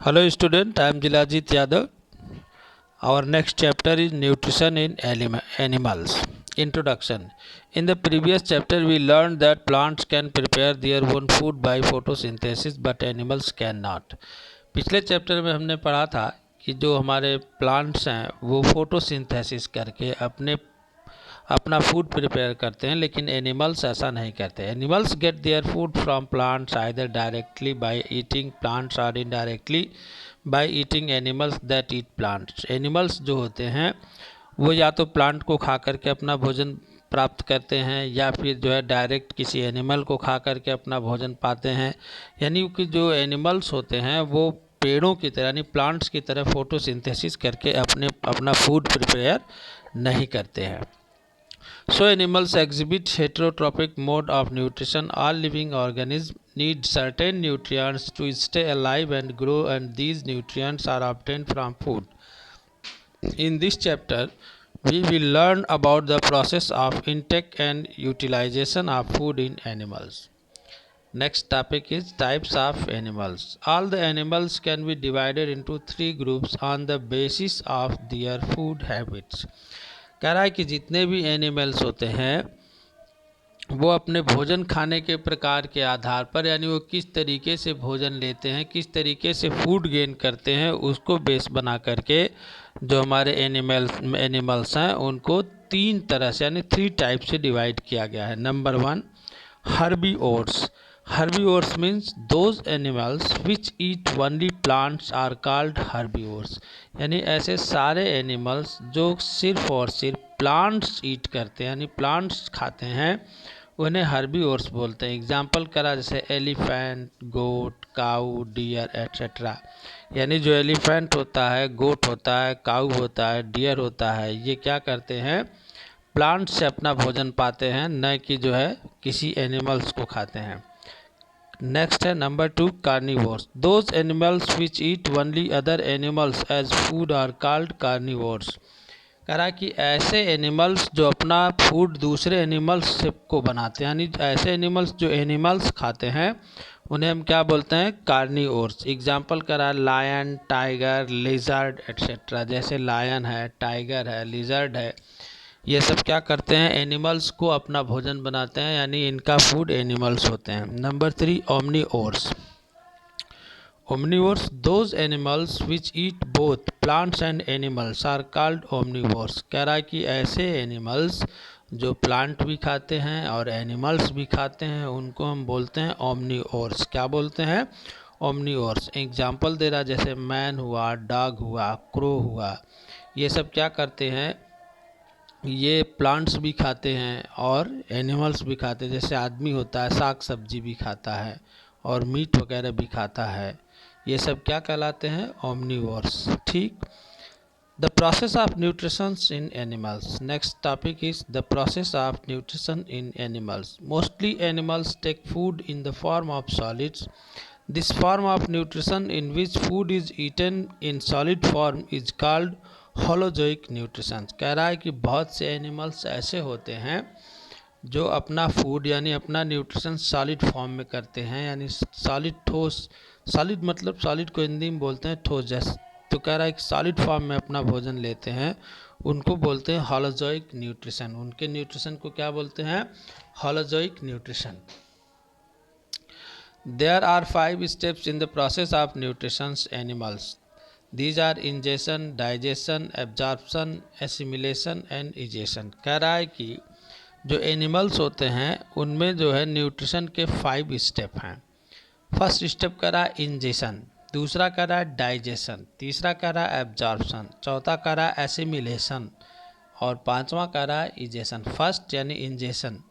Hello student, I am Jilajit Yadav. Our next chapter is nutrition in animals. Introduction. In the previous chapter we learned that plants can prepare their own food by photosynthesis but animals cannot. पिछले chapter में हमने पढ़ा था कि जो हमारे plants हैं वो फोटोसिंथेसिस करके अपना फूड प्रिपेयर करते हैं, लेकिन एनिमल्स ऐसा नहीं करते. Animals get their food from plants either directly by eating plants और indirectly by eating animals that eat plants. Animals जो होते हैं वो या तो प्लांट को खा करके अपना भोजन प्राप्त करते हैं या फिर जो है डायरेक्ट किसी एनिमल को खा करके अपना भोजन पाते हैं. यानी कि जो एनिमल्स होते हैं वो पेड़ों की तरह यानी प्लांट्स की तरह फोटोसिंथेसिस करके अपना फूड प्रिपेयर नहीं करते हैं. So animals exhibit heterotrophic mode of nutrition. All living organisms need certain nutrients to stay alive and grow, and these nutrients are obtained from food. In this chapter, we will learn about the process of intake and utilization of food in animals. Next topic is types of animals. All the animals can be divided into three groups on the basis of their food habits. कह रहा है कि जितने भी animals होते हैं वो अपने भोजन खाने के प्रकार के आधार पर यानी वो किस तरीके से भोजन लेते हैं, किस तरीके से फूड गेन करते हैं, उसको बेस बना करके जो हमारे एनिमल्स हैं उनको तीन तरह से यानी थ्री टाइप से डिवाइड किया गया है. Number 1, हर्बीओर्स. Herbivores means those animals which eat only plants are called herbivores. यानी ऐसे सारे एनिमल्स जो सिर्फ और सिर्फ प्लांट्स ईट करते हैं यानी प्लांट्स खाते हैं उन्हें हर्बीओर्स बोलते हैं. एग्जाम्पल करा जैसे एलिफेंट, गोट, काऊ, डियर एट्सेट्रा. यानी जो एलिफेंट होता है, गोट होता है, काऊ होता है, डियर होता है, ये क्या करते हैं प्लांट से अपना भोजन पाते हैं, न कि जो है किसी एनिमल्स को खाते हैं. नेक्स्ट है number 2, carnivores. Those animals which eat only other animals as food are called carnivores. कह रहा कि ऐसे एनिमल्स जो अपना फूड दूसरे एनिमल्स से को बनाते हैं यानी ऐसे एनिमल्स जो एनिमल्स खाते हैं उन्हें हम क्या बोलते हैं कार्निवोर्स. एग्जाम्पल करा लायन, टाइगर, लिजर्ड एट्सेट्रा. जैसे लायन है, टाइगर है, लिजर्ड है, ये सब क्या करते हैं एनिमल्स को अपना भोजन बनाते हैं यानी इनका फूड एनिमल्स होते हैं. Number 3, omnivores. Omnivores those animals which eat both plants and animals are called omnivores. कह रहा है कि ऐसे एनिमल्स जो प्लांट भी खाते हैं और एनिमल्स भी खाते हैं उनको हम बोलते हैं ओमनीओर्स. क्या बोलते हैं ओमनीओर्स. एग्जाम्पल दे रहा जैसे मैन हुआ, डॉग हुआ, क्रो हुआ, ये सब क्या करते हैं ये प्लांट्स भी खाते हैं और एनिमल्स भी खाते हैं. जैसे आदमी होता है साग सब्जी भी खाता है और मीट वगैरह भी खाता है, ये सब क्या कहलाते हैं ओमनीवोर्स. ठीक. The process of nutrition in animals. Next topic is the process of nutrition in animals. Mostly animals take food in the form of solids. This form of nutrition in which food is eaten in solid form is called holozoic nutrition. कह रहा है कि बहुत से animals ऐसे होते हैं जो अपना फूड यानी अपना न्यूट्रिशन सॉलिड फॉर्म में करते हैं यानी सॉलिड ठोस. सॉलिड मतलब सॉलिड को हिंदी में बोलते हैं ठोस जैसे. तो कह रहा है कि सॉलिड फॉर्म में अपना भोजन लेते हैं उनको बोलते हैं होलोजोइक न्यूट्रिशन. उनके न्यूट्रिशन को क्या बोलते हैं holozoic nutrition. There are 5 steps in the process of nutrition animals. These are ingestion, digestion, absorption, assimilation and egestion. कह रहा है कि जो एनिमल्स होते हैं उनमें जो है न्यूट्रिशन के 5 स्टेप हैं. फर्स्ट स्टेप करा इंजेशन, दूसरा करा डाइजेशन, तीसरा करा एब्जॉर्प्शन, चौथा करा एसिमिलेशन और पांचवा करा इजेशन. फर्स्ट यानी ingestion.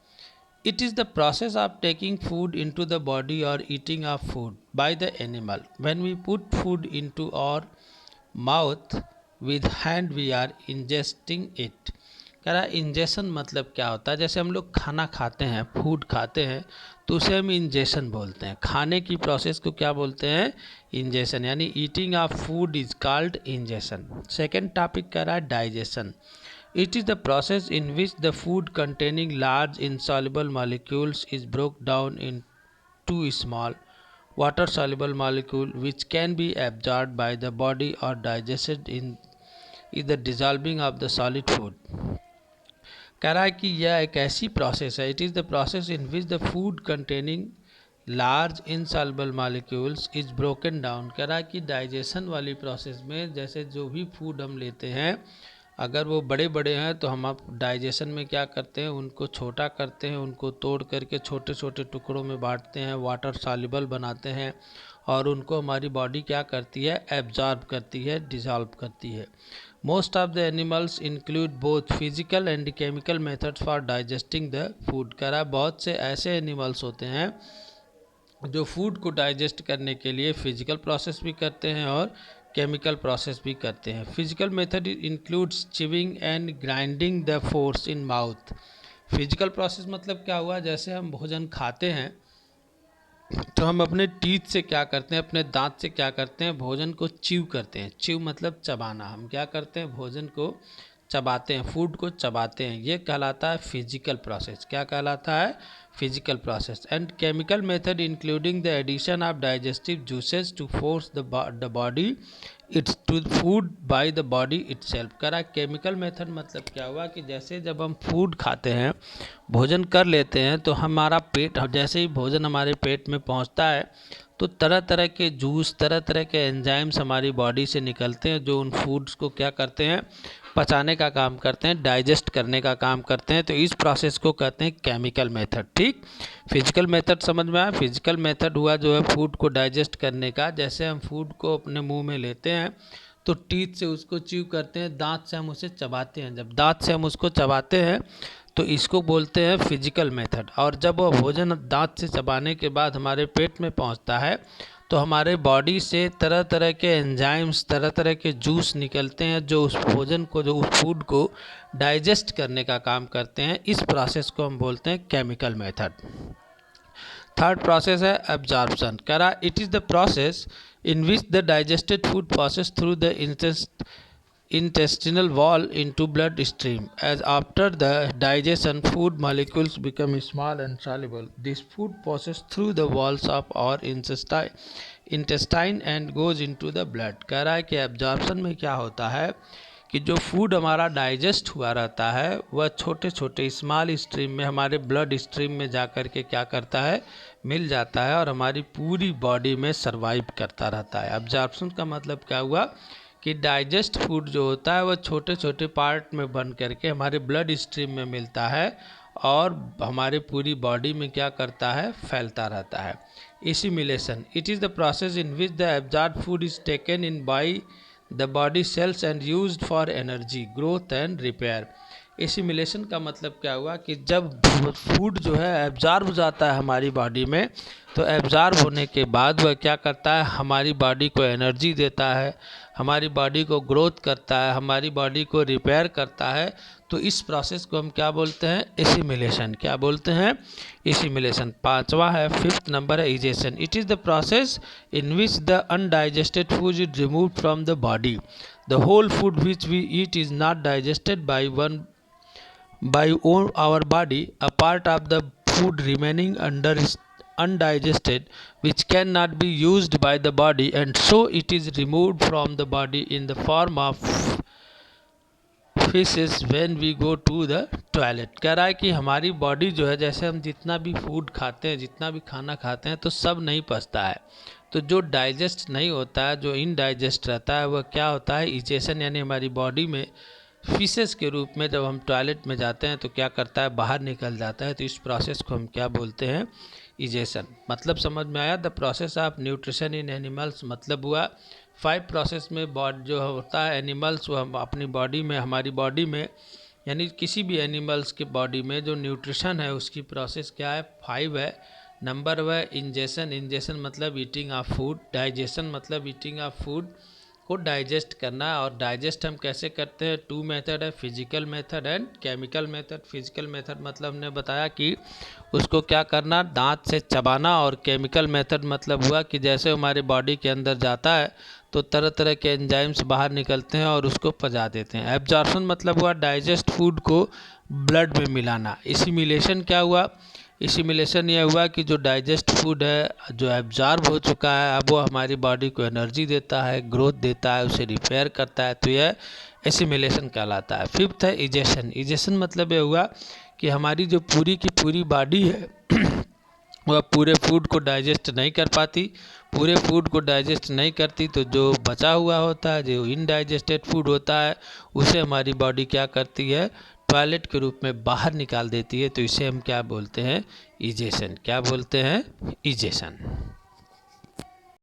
It is the process of taking food into the body or eating of food by the animal. When we put food into our mouth with hand we are ingesting it. कह रहा ingestion मतलब क्या होता है जैसे हम लोग खाना खाते हैं, फूड खाते हैं तो उसे हम इंजेशन बोलते हैं. खाने की प्रोसेस को क्या बोलते हैं इंजेशन यानी eating of food is called ingestion. Second topic कह रहा है digestion. It is the process in which the food containing large insoluble molecules is broken down into small water soluble molecule which can be absorbed by the body or digested in either dissolving of the solid food. कह रहा है कि यह एक ऐसी process है, it is the process in which the food containing large insoluble molecules is broken down. कह रहा है कि डाइजेशन वाली प्रोसेस में जैसे जो भी फूड हम लेते हैं अगर वो बड़े बड़े हैं तो हम आप डाइजेशन में क्या करते हैं, उनको छोटा करते हैं, उनको तोड़ करके छोटे छोटे टुकड़ों में बांटते हैं, वाटर सॉल्युबल बनाते हैं और उनको हमारी बॉडी क्या करती है, एब्जॉर्ब करती है, डिसॉल्व करती है। Most of the animals include both physical and chemical methods for digesting the food. कह रहा है बहुत से ऐसे एनिमल्स होते हैं जो फूड को डाइजेस्ट करने के लिए फिजिकल प्रोसेस भी करते हैं और केमिकल प्रोसेस भी करते हैं। Physical method includes chewing and grinding the force in mouth. Physical process मतलब क्या हुआ, जैसे हम भोजन खाते हैं तो हम अपने टीथ से क्या करते हैं, अपने दांत से क्या करते हैं, भोजन को च्यू करते हैं। च्यू मतलब चबाना। हम क्या करते हैं, भोजन को चबाते हैं, फूड को चबाते हैं। ये कहलाता है फिजिकल प्रोसेस। क्या कहलाता है, physical process. And chemical method including the addition of digestive juices to force the body its to food by the body itself. करा केमिकल मेथड मतलब क्या हुआ कि जैसे जब हम फूड खाते हैं, भोजन कर लेते हैं तो हमारा पेट, जैसे ही भोजन हमारे पेट में पहुंचता है तो तरह तरह के जूस, तरह तरह के एंजाइम्स हमारी बॉडी से निकलते हैं जो उन फूड्स को क्या करते हैं, पचाने का काम करते हैं, डाइजेस्ट करने का काम करते हैं। तो इस प्रोसेस को कहते हैं केमिकल मेथड। ठीक, फिजिकल मेथड समझ में आया। फिजिकल मेथड हुआ जो है फूड को डाइजेस्ट करने का। जैसे हम फूड को अपने मुंह में लेते हैं तो टीथ से उसको च्यू करते हैं, दांत से हम उसे चबाते हैं। जब दांत से हम उसको चबाते हैं तो इसको बोलते हैं फिजिकल मेथड। और जब वो भोजन दांत से चबाने के बाद हमारे पेट में पहुंचता है तो हमारे बॉडी से तरह तरह के एंजाइम्स, तरह तरह के जूस निकलते हैं जो उस भोजन को, जो उस फूड को डाइजेस्ट करने का काम करते हैं। इस प्रोसेस को हम बोलते हैं केमिकल मेथड। थर्ड प्रोसेस है एब्जॉर्प्शन। कह रहा it is the process in which the digested food process through the intestinal wall into blood stream. As after the digestion, food molecules become small and soluble. This food passes through the walls of our intestine and goes into the blood. कह रहा है कि absorption में क्या होता है कि जो फूड हमारा डाइजेस्ट हुआ रहता है वह छोटे छोटे स्मॉल स्ट्रीम में हमारे ब्लड स्ट्रीम में जा कर के क्या करता है, मिल जाता है और हमारी पूरी बॉडी में सर्वाइव करता रहता है। एब्जॉर्प्शन का मतलब क्या हुआ कि डाइजेस्ट फूड जो होता है वह छोटे छोटे पार्ट में बन करके हमारे ब्लड स्ट्रीम में मिलता है और हमारे पूरी बॉडी में क्या करता है, फैलता रहता है। Assimilation, it is the process in which the absorbed food is taken in by the body cells and used for energy, growth and repair. Assimilation का मतलब क्या हुआ कि जब फूड जो है एब्जॉर्ब हो जाता है हमारी बॉडी में तो एब्जॉर्ब होने के बाद वह क्या करता है, हमारी बॉडी को एनर्जी देता है, हमारी बॉडी को ग्रोथ करता है, हमारी बॉडी को रिपेयर करता है। तो इस प्रोसेस को हम क्या बोलते हैं, एसिमिलेशन। क्या बोलते हैं, एसिमिलेशन। पांचवा है, फिफ्थ नंबर है egestion. It is the process in which the undigested food is remove from the body. The whole food which we eat is not digested by our body. A part of the food remaining undigested which cannot be used by the body and so it is removed from the body in the form of feces when we go to the toilet। कह रहा है कि हमारी body जो है, जैसे हम जितना भी फूड खाते हैं, जितना भी खाना खाते हैं तो सब नहीं पचता है। तो जो डाइजेस्ट नहीं होता है, जो इनडाइजेस्ट रहता है, वह क्या होता है, इजेशन, यानी हमारी बॉडी में फीसेस के रूप में जब हम टॉयलेट में जाते हैं तो क्या करता है, बाहर निकल जाता है। तो इस प्रोसेस को हम क्या बोलते हैं, इजेशन। मतलब समझ में आया। The process of nutrition in animals मतलब हुआ 5 प्रोसेस में बॉडी जो होता है एनिमल्स, वो हम अपनी बॉडी में, हमारी बॉडी में, यानी किसी भी एनिमल्स के बॉडी में जो न्यूट्रिशन है उसकी प्रोसेस क्या है, 5 है। नंबर वह इंजेशन। इंजेशन मतलब ईटिंग ऑफ फूड। डाइजेशन मतलब ईटिंग ऑफ फूड को डाइजेस्ट करना। और डाइजेस्ट हम कैसे करते हैं, 2 मेथड है, physical method and chemical method. Physical method मतलब हमने बताया कि उसको क्या करना, दांत से चबाना। और केमिकल मेथड मतलब हुआ कि जैसे हमारे बॉडी के अंदर जाता है तो तरह तरह के एंजाइम्स बाहर निकलते हैं और उसको पचा देते हैं। एब्जॉर्प्शन मतलब हुआ डाइजेस्ट फूड को ब्लड में मिलाना। एसिमिलेशन क्या हुआ, एसिमिलेशन यह हुआ कि जो डाइजेस्ट फूड है, जो एब्जॉर्ब हो चुका है, अब वो हमारी बॉडी को एनर्जी देता है, ग्रोथ देता है, उसे रिपेयर करता है, तो यह एसिमिलेशन कहलाता है। फिफ्थ है इजेशन। इजेशन मतलब ये हुआ कि हमारी जो पूरी की पूरी बॉडी है वह पूरे फूड को डाइजेस्ट नहीं कर पाती। पूरे फूड को डाइजेस्ट नहीं करती तो जो बचा हुआ होता है, जो इनडाइजेस्टेड फूड होता है, उसे हमारी बॉडी क्या करती है, टॉयलेट के रूप में बाहर निकाल देती है। तो इसे हम क्या बोलते हैं, इजेशन। क्या बोलते हैं, इजेशन।